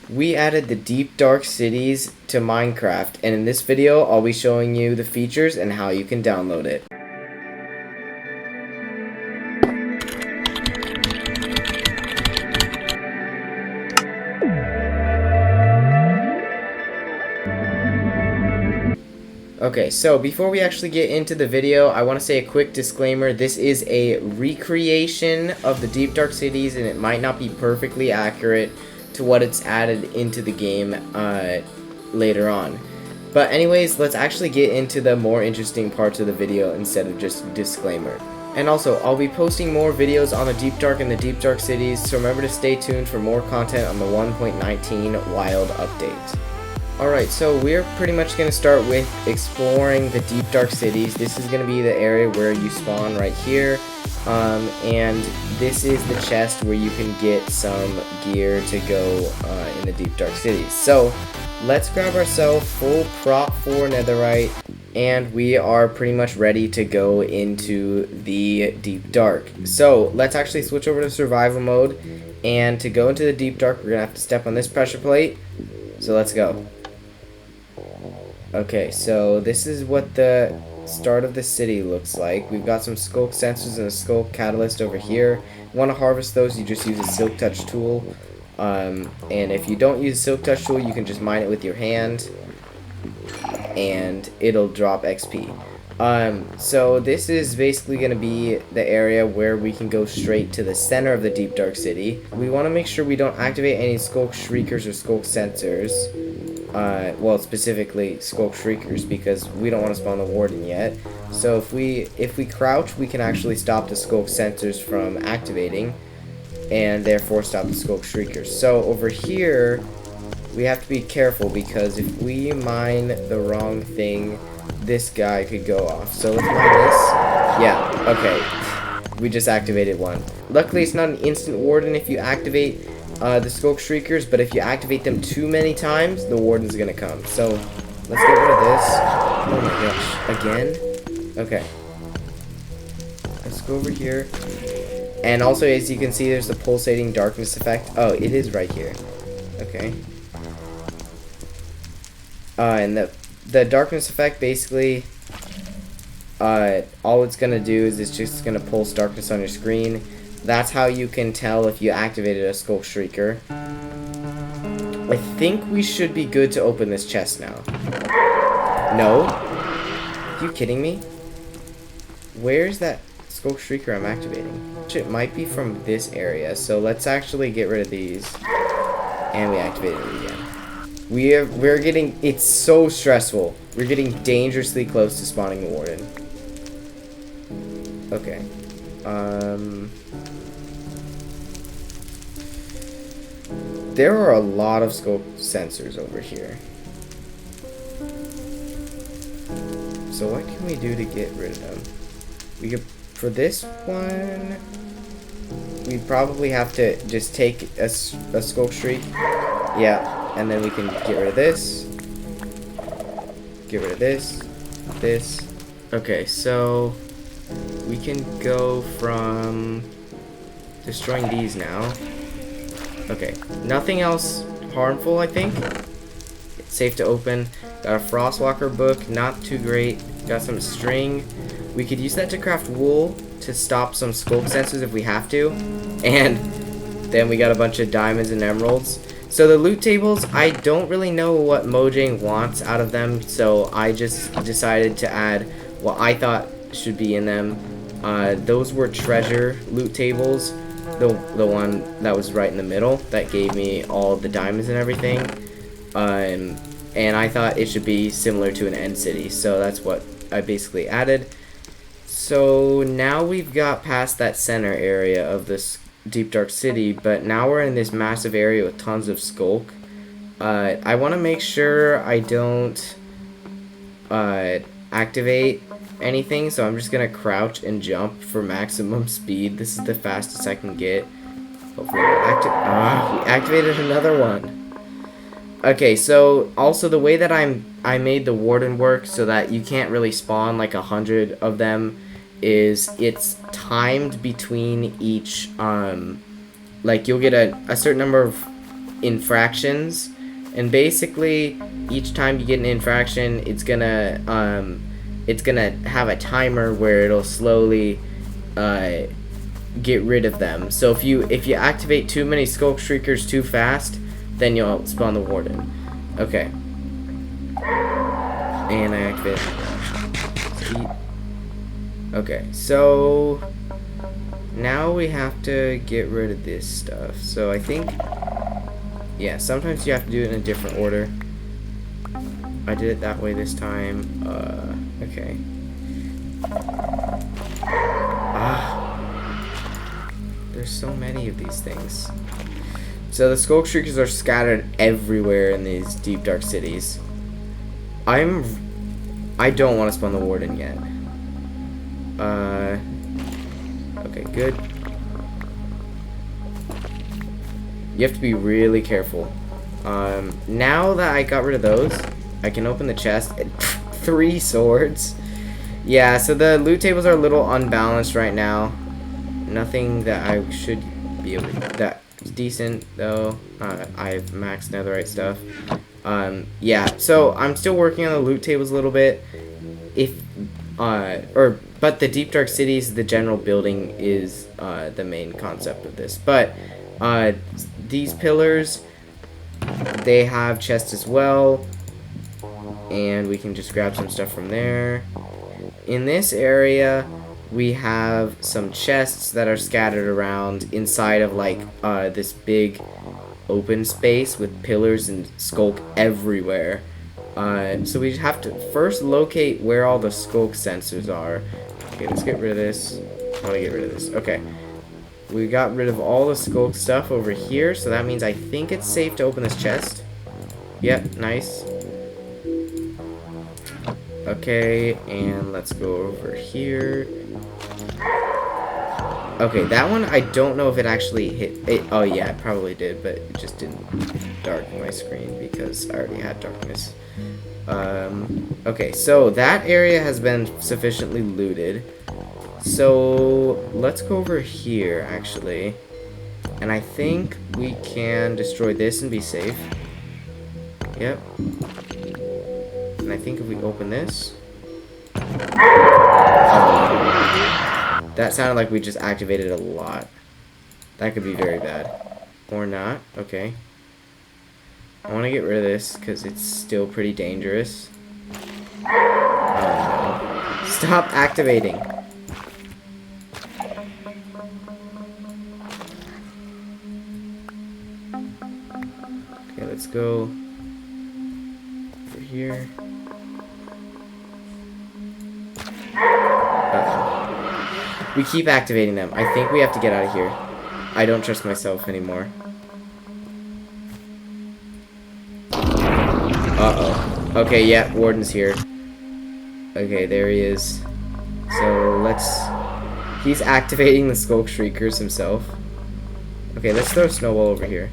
We added the deep dark cities to Minecraft, and in this video I'll be showing you the features and how you can download it. Okay, so before we actually get into the video, I want to say a quick disclaimer. This is a recreation of the Deep Dark Cities, and it might not be perfectly accurate to what it's added into the game later on. But anyways, let's actually get into the more interesting parts of the video instead of just a disclaimer. And also, I'll be posting more videos on the Deep Dark and the Deep Dark Cities, so remember to stay tuned for more content on the 1.19 Wild update. Alright, so we're pretty much going to start with exploring the Deep Dark Cities. This is going to be the area where you spawn right here, and this is the chest where you can get some gear to go in the Deep Dark Cities. So, let's grab ourselves full prop 4 netherite, and we are pretty much ready to go into the Deep Dark. So, let's actually switch over to survival mode, and to go into the Deep Dark, we're going to have to step on this pressure plate. So, let's go. Okay, so this is what the start of the city looks like. We've got some sculk sensors and a sculk catalyst over here. You want to harvest those, you just use a silk touch tool. And if you don't use a silk touch tool, you can just mine it with your hand, and it'll drop XP. So this is basically going to be the area where we can go straight to the center of the Deep Dark City. We want to make sure we don't activate any sculk shriekers or sculk sensors. Well, specifically sculk shriekers, because we don't want to spawn the Warden yet. So if we crouch, we can actually stop the sculk sensors from activating, and therefore stop the sculk shriekers. So over here, we have to be careful, because if we mine the wrong thing, this guy could go off. So let's mine this. Yeah, okay. We just activated one. Luckily, it's not an instant Warden if you activate the sculk shriekers, but if you activate them too many times, the Warden's gonna come. So let's get rid of this. Oh my gosh, again? Okay. Let's go over here. And also, as you can see, there's the pulsating darkness effect. Oh, it is right here. Okay. And the darkness effect, basically, all it's gonna do is it's just gonna pulse darkness on your screen. That's how you can tell if you activated a sculk shrieker. I think we should be good to open this chest now. No? Are you kidding me? Where's that sculk shrieker I'm activating? It might be from this area, so let's actually get rid of these. And we activated it again. We're getting, it's so stressful. We're getting dangerously close to spawning the Warden. Okay. There are a lot of sculk sensors over here. So what can we do to get rid of them? We could, for this one, we probably have to just take a sculk shriek. Yeah, and then we can get rid of this. Get rid of this. This. Okay, so we can go from destroying these now. Okay, nothing else harmful, I think. It's safe to open. Got a Frostwalker book, not too great. Got some string. We could use that to craft wool to stop some sculk sensors if we have to. And then we got a bunch of diamonds and emeralds. So the loot tables, I don't really know what Mojang wants out of them, so I just decided to add what I thought should be in them. Those were treasure loot tables. The one that was right in the middle that gave me all the diamonds and everything, and I thought it should be similar to an end city, so that's what I basically added. So now we've got past that center area of this Deep Dark City, but now we're in this massive area with tons of sculk. I want to make sure I don't activate anything, so I'm just gonna crouch and jump for maximum speed. This is the fastest I can get. Hopefully we activated another one. Okay, so also the way that I made the Warden work so that you can't really spawn like 100 of them is it's timed between each like you'll get a certain number of infractions, and basically each time you get an infraction, it's gonna have a timer where it'll slowly get rid of them. So if you activate too many Skulk Shriekers too fast, then you'll spawn the Warden. Okay. And I activate it. Okay, so now we have to get rid of this stuff. So I think, yeah, sometimes you have to do it in a different order. I did it that way this time. Okay. There's so many of these things. So the Skulk Shriekers are scattered everywhere in these deep dark cities. I don't want to spawn the Warden yet. Okay, good. You have to be really careful. Now that I got rid of those, I can open the chest. 3 swords. Yeah, so the loot tables are a little unbalanced right now. Nothing that I should be able to... That's decent, though. I have maxed netherite stuff. Yeah, so I'm still working on the loot tables a little bit. But the Deep Dark Cities, the general building is the main concept of this. But these pillars, they have chests as well, and we can just grab some stuff from there. In this area, we have some chests that are scattered around inside of like this big open space with pillars and Skulk everywhere. So we have to first locate where all the Skulk sensors are. Okay, let's get rid of this. I want to get rid of this. Okay. We got rid of all the Skulk stuff over here, so that means I think it's safe to open this chest. Yep, nice. Okay, and let's go over here. Okay, that one, I don't know if it actually hit it. Oh yeah, it probably did, but it just didn't darken my screen because I already had darkness. Okay, so that area has been sufficiently looted. So let's go over here actually, and I think we can destroy this and be safe. Yep. And I think if we open this, that sounded like we just activated a lot. That could be very bad. Or not. Okay. I want to get rid of this because it's still pretty dangerous. Oh no. Stop activating. Okay, let's go over here. We keep activating them. I think we have to get out of here. I don't trust myself anymore. Uh-oh. Okay, yeah, Warden's here. Okay, there he is. So, he's activating the Skulk Shriekers himself. Okay, let's throw a snowball over here.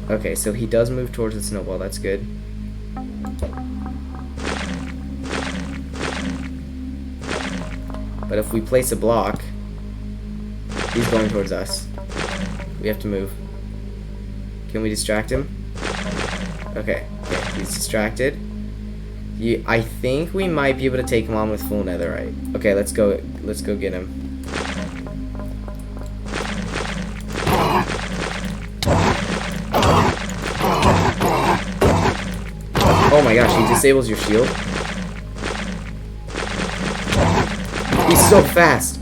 Okay, so he does move towards the snowball. That's good. But if we place a block, he's going towards us. We have to move. Can we distract him? Okay, he's distracted. I think we might be able to take him on with full netherite. Okay, let's go get him. Oh my gosh, he disables your shield. He's so fast.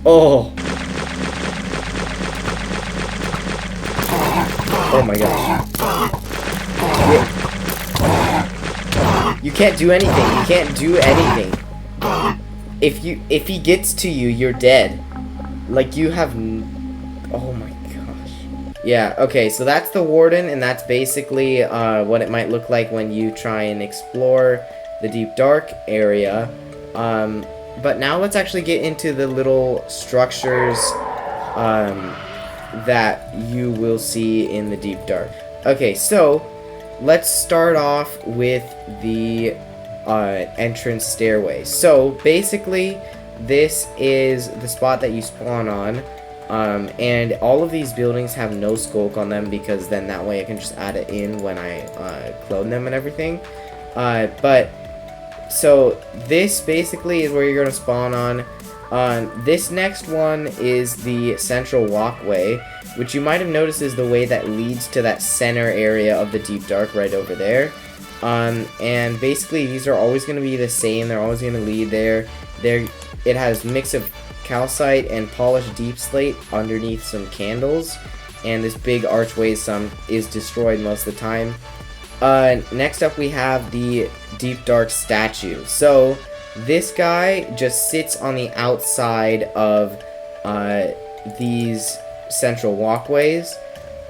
Oh. Oh my gosh. You can't do anything. You can't do anything. If he gets to you, you're dead. Like you have. Oh my gosh. Yeah. Okay. So that's the Warden, and that's basically what it might look like when you try and explore the Deep Dark area. But now let's actually get into the little structures that you will see in the Deep Dark. Okay, so let's start off with the entrance stairway. So basically, this is the spot that you spawn on. And all of these buildings have no skulk on them, because then that way I can just add it in when I clone them and everything. So this basically is where you're going to spawn on. This next one is the central walkway, which you might have noticed is the way that leads to that center area of the deep dark right over there. And basically these are always going to be the same. They're always going to lead there. It has mix of calcite and polished deep slate underneath some candles, and this big archway is destroyed most of the time. Next up we have the deep dark statue. So this guy just sits on the outside of these central walkways,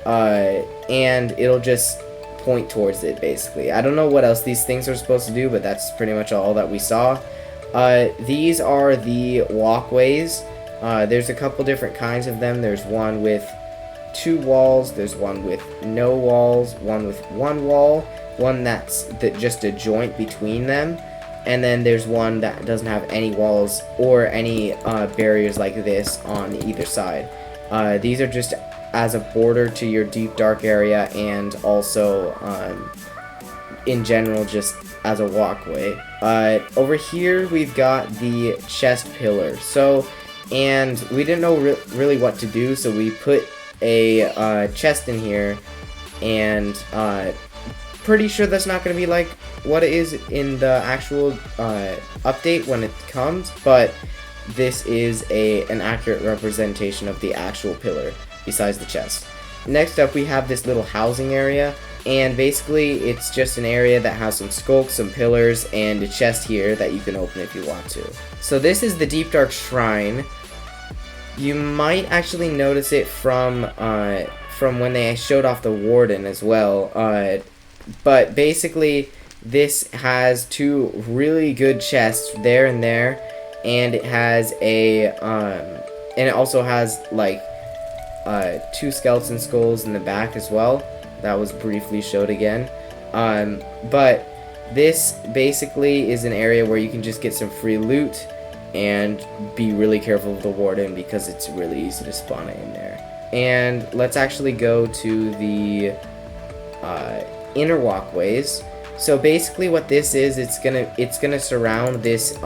and it'll just point towards it basically. I don't know what else these things are supposed to do, but that's pretty much all that we saw. These are the walkways. There's a couple different kinds of them. There's one with 2 walls, there's one with no walls, one with 1 wall, one that's just a joint between them, and then there's one that doesn't have any walls or any barriers like this on either side. These are just as a border to your deep dark area, and also in general just as a walkway. Over here we've got the chest pillar. And we didn't know really what to do, so we put a chest in here, and pretty sure that's not going to be like what it is in the actual update when it comes, but this is an accurate representation of the actual pillar besides the chest. Next up we have this little housing area, and basically it's just an area that has some skulks, some pillars, and a chest here that you can open if you want to. So this is the Deep Dark Shrine. You might actually notice it from when they showed off the Warden as well, but basically this has 2 really good chests there and there, and it has and it also has like 2 skeleton skulls in the back as well. That was briefly showed again. But this basically is an area where you can just get some free loot and be really careful of the Warden, because it's really easy to spawn it in there. And let's actually go to the inner walkways. So basically what this is, it's gonna surround this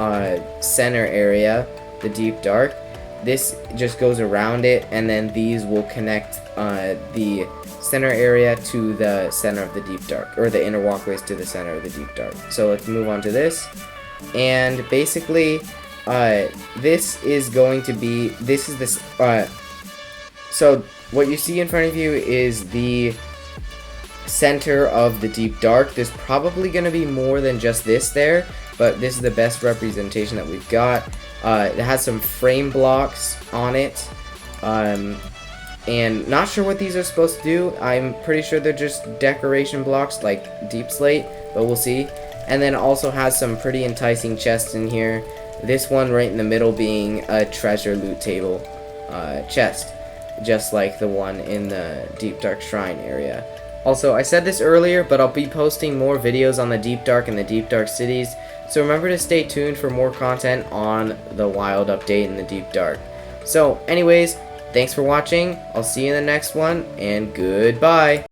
center area, the deep dark. This just goes around it, and then these will connect the center area to the center of the deep dark, or the inner walkways to the center of the deep dark. So let's move on to this. And basically this is going to be, so what you see in front of you is the center of the deep dark. There's probably going to be more than just this there, but this is the best representation that we've got. It has some frame blocks on it, and not sure what these are supposed to do. I'm pretty sure they're just decoration blocks like deep slate, but we'll see. And then also has some pretty enticing chests in here. This one right in the middle being a treasure loot table chest, just like the one in the Deep Dark Shrine area. Also, I said this earlier, but I'll be posting more videos on the Deep Dark and the Deep Dark cities, so remember to stay tuned for more content on the Wild update in the Deep Dark. So anyways, thanks for watching, I'll see you in the next one, and goodbye!